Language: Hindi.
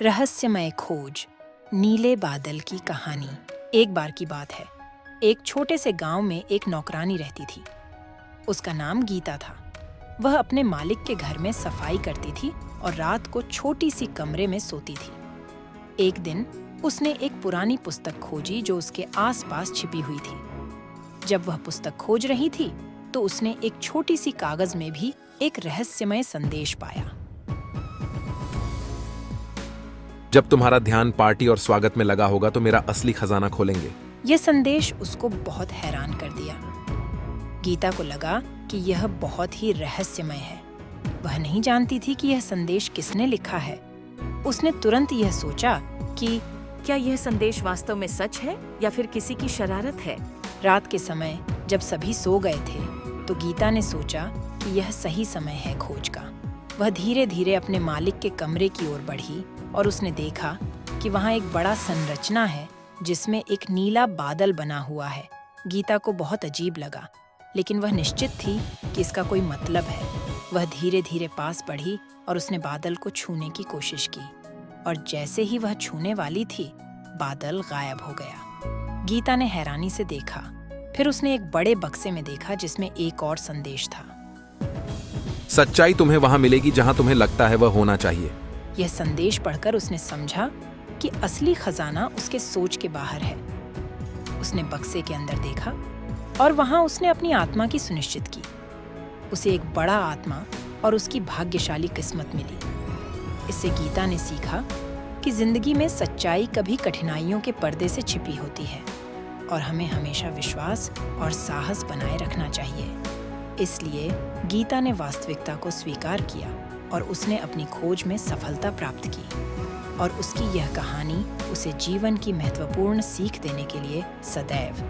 रहस्यमय खोज, नीले बादल की कहानी। एक बार की बात है, एक छोटे से गांव में एक नौकरानी रहती थी। उसका नाम गीता था। वह अपने मालिक के घर में सफाई करती थी और रात को छोटी सी कमरे में सोती थी। एक दिन उसने एक पुरानी पुस्तक खोजी जो उसके आसपास छिपी हुई थी। जब वह पुस्तक खोज रही थी तो उसने एक छोटी सी कागज में भी एक रहस्यमय संदेश पाया। जब तुम्हारा ध्यान पार्टी और स्वागत में लगा होगा तो मेरा असली खजाना खोलेंगे। यह संदेश उसको बहुत हैरान कर दिया। गीता को लगा कि यह बहुत ही रहस्यमय है। वह नहीं जानती थी कि यह संदेश किसने लिखा है। उसने तुरंत यह सोचा कि क्या यह संदेश वास्तव में सच है या फिर किसी की शरारत है? रात के समय जब सभी सो गए थे तो गीता ने सोचा कि यह सही समय है खोज का। वह धीरे धीरे अपने मालिक के कमरे की ओर बढ़ी और उसने देखा कि वहाँ एक बड़ा संरचना है जिसमें एक नीला बादल बना हुआ है। गीता को बहुत अजीब लगा, लेकिन वह निश्चित थी कि इसका कोई मतलब है। वह धीरे धीरे पास बढ़ी और उसने बादल को छूने की कोशिश की, और जैसे ही वह छूने वाली थी, बादल गायब हो गया। गीता ने हैरानी से देखा। फिर उसने एक बड़े बक्से में देखा जिसमें एक और संदेश था। सच्चाई तुम्हें वहां मिलेगी जहां तुम्हें लगता है वह होना चाहिए। यह संदेश पढ़कर उसने समझा कि असली खजाना उसके सोच के बाहर है। उसने बक्से के अंदर देखा और वहां उसने अपनी आत्मा की सुनिश्चित की। उसे एक बड़ा आत्मा और उसकी भाग्यशाली किस्मत मिली। इससे गीता ने सीखा कि जिंदगी में सच्चाई कभी कठिनाइयों के पर्दे से छिपी होती है और हमें हमेशा विश्वास और साहस बनाए रखना चाहिए। इसलिए गीता ने वास्तविकता को स्वीकार किया और उसने अपनी खोज में सफलता प्राप्त की, और उसकी यह कहानी उसे जीवन की महत्वपूर्ण सीख देने के लिए सदैव